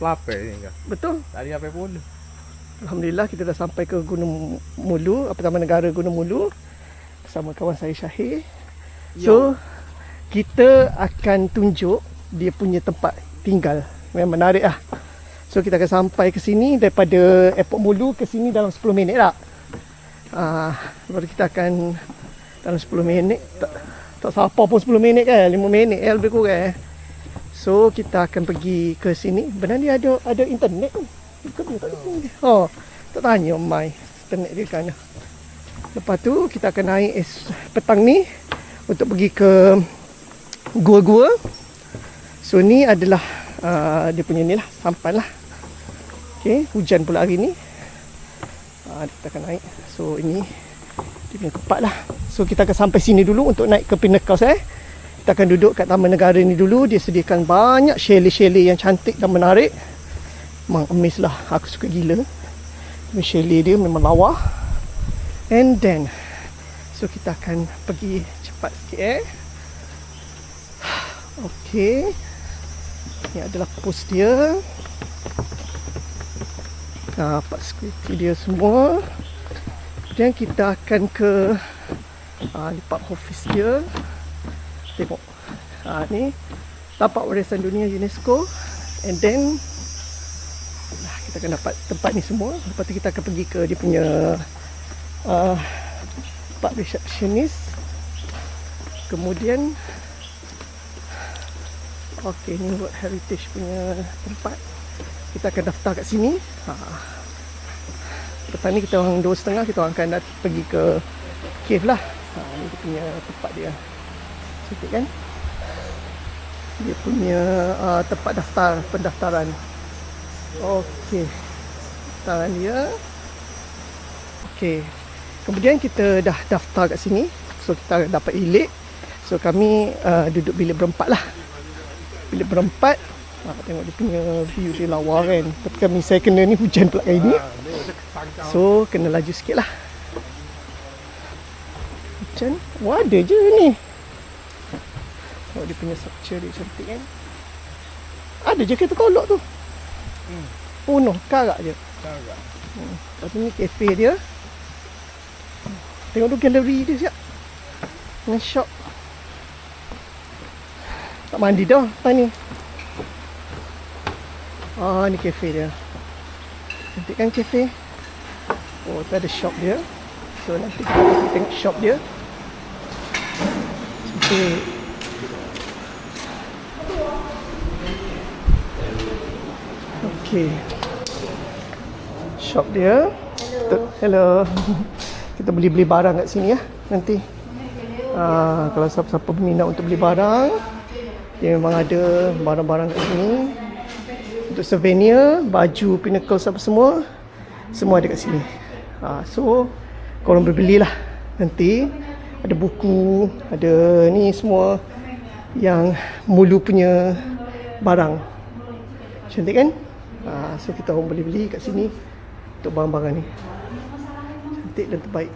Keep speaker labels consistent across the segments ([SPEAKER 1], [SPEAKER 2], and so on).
[SPEAKER 1] pelapar ni kan.
[SPEAKER 2] Betul.
[SPEAKER 1] Tak ada apa pun.
[SPEAKER 2] Alhamdulillah kita dah sampai ke Gunung Mulu, Taman Negara Gunung Mulu bersama kawan saya Syahir. So kita akan tunjuk dia punya tempat tinggal. Memang menarik lah. So kita akan sampai ke sini daripada Airport Mulu ke sini dalam 10 minit tak? Baru kita akan dalam 10 minit tak siapa pun 10 minit kan, 5 minit lebih kurang. So kita akan pergi ke sini. Benar dia ada internet tu. Tak tanya mai internet dia kan. Lepas tu kita akan naik petang ni untuk pergi ke gua-gua. So ni adalah dia punya ni lah, sampan lah. Okay, hujan pula hari ni. Kita akan naik. So ini dia punya tempat lah. So kita akan sampai sini dulu untuk naik ke Pinnacle. Kita akan duduk kat Taman Negara ni dulu. Dia sediakan banyak chalet-chalet yang cantik dan menarik. Memang amaze lah. Aku suka gila. Chalet dia memang lawa. And then so kita akan pergi cepat sikit Okay. Ini adalah pos dia. Dapat security dia semua. Kemudian kita akan ke lipat office dia. Tengok ni tapak warisan dunia UNESCO. And then kita akan dapat tempat ni semua. Lepas tu kita akan pergi ke dia punya tempat receptionist. Kemudian ni World Heritage punya tempat. Kita akan daftar kat sini. Petang ni kita orang 2.30 kita orang akan pergi ke cave lah. Ni dia punya tempat dia. Cantik kan? Dia punya tempat pendaftaran. Okey. Pendaftaran dia. Okey. Kemudian kita dah daftar kat sini. So kita dapat bilik. So kami duduk bilik berempat lah. Bilik berempat. Tengok dia punya view dia lawa kan. Tapi saya kena ni hujan pula kali ni. So kena laju sikit lah. Hujan. Wah ada je ni. Tengok dia punya structure dia cantik kan. Ada je kereta tolak tu. Penuh karak je. Lepas tu ni kafe dia. Tengok tu galeri dia siap. Dengan shop. Tak mandi dah tadi ni. Ni kafe dia. Cantik kan kafe? Tu ada shop dia. So nanti kita pergi tengok shop dia. Cantik. Okay. Shop dia. Hello. Kita beli barang kat sini ya nanti. Kalau siapa-siapa berminat untuk beli barang, dia memang ada barang-barang kat sini. Untuk souvenir, baju Pinnacle apa semua ada kat sini. So korang berbelilah. Nanti ada buku, ada ni semua yang Mulu punya barang. Cantik kan? So kita orang boleh beli kat sini untuk barang-barang ni. Cantik dan terbaik.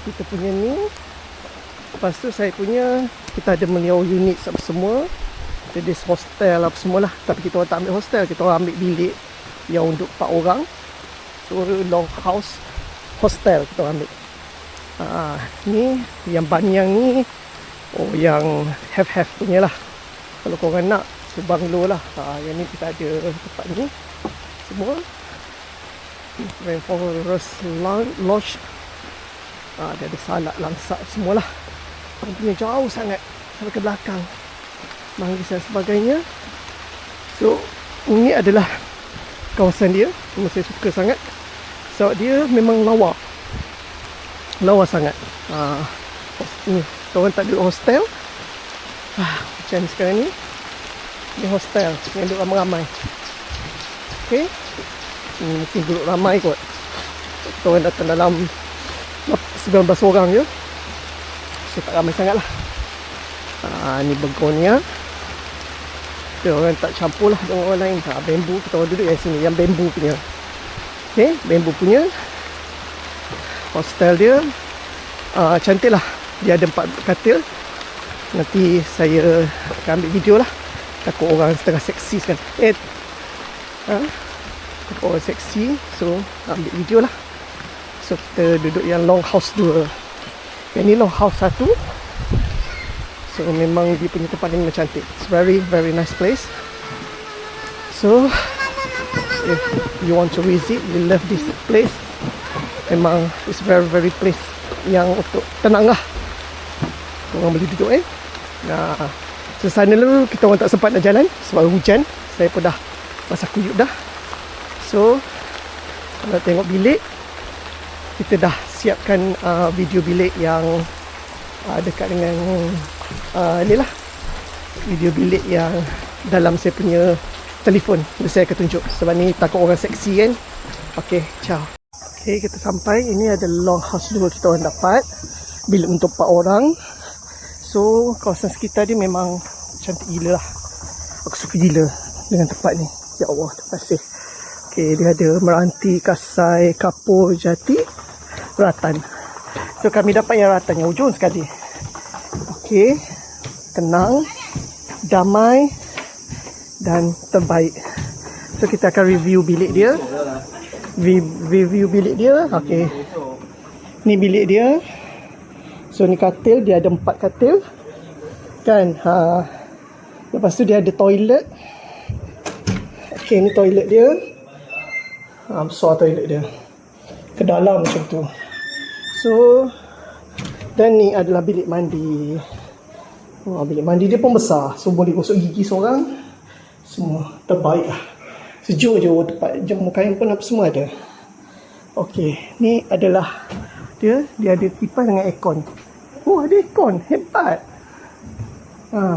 [SPEAKER 2] Kita punya ni. Lepas tu saya punya, kita ada meliau unit semua. Jadi hostel apa semualah. Tapi kita orang tak ambil hostel, kita orang ambil bilik yang untuk 4 orang. So long house hostel kita orang ambil. Ni yang Banyang ni yang have punya lah. Kalau korang nak sebanglo lah. Yang ni kita ada tempat ni semua. Rainforest Lodge. Dia ada salak, langsak semualah. Punya jauh sangat sampai ke belakang. Manggis dan sebagainya. So ini adalah kawasan dia. Memang saya suka sangat. Sebab dia memang lawa sangat. Ni korang tak duduk hostel. Macam sekarang ni. Ni hostel yang duduk ramai-ramai. Okay. Mungkin duduk ramai kot. Korang datang dalam 19 orang je. So tak ramai sangat lah. Ni begonia. Kita orang tak campur lah dengan orang lain. Bambu, kita orang duduk yang sini. Yang bambu punya. Okay, bambu punya hostel dia. Cantik lah. Dia ada 4 katil. Nanti saya akan ambil video lah takut orang setengah seksi kan. Takut orang seksi. So ambil video lah. So kita duduk yang long house 2. Yang ni long house 1. So memang dia punya tempat ni memang cantik. It's very very nice place. So if you want to visit, you love this place, memang it's very very place yang untuk tenang lah. Orang boleh duduk Nah, sesana dulu kita orang tak sempat nak jalan sebab hujan. Saya pun dah basah kuyup dah. So kalau tengok bilik, kita dah siapkan video bilik yang dekat dengan ni lah, video bilik yang dalam saya punya telefon. Saya akan tunjuk sebab ni takut orang seksi kan. Ok, ciao. Ok, kita sampai. Ini ada long house 2 kita orang dapat, bilik untuk 4 orang. So kawasan sekitar dia memang cantik gila lah. Aku suka gila dengan tempat ni. Ya Allah, terima kasih. Ok, dia ada meranti, kasai, kapur, jati, ratan. So kami dapat yang ratan yang ujung sekali. Ok, tenang, damai dan terbaik. So kita akan review bilik dia. Review bilik dia. Ok, ni bilik dia. So ni katil, dia ada 4 katil kan. Lepas tu dia ada toilet. Ok, ni toilet dia. Besar toilet dia, ke dalam macam tu. So dan ni adalah bilik mandi. Bilik mandi dia pun besar. So boleh gosok gigi seorang. Semua terbaik lah. Sejuk je tempat. Jamu kain pun apa semua ada. Ok, ni adalah dia ada kipas dengan aircon. Oh, ada aircon. Hebat.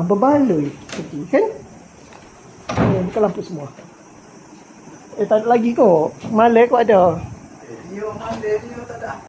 [SPEAKER 2] Berbaloi pergi kan. Buka lampu semua. Tak ada lagi kot. Malam kot ada. Dia tak ada.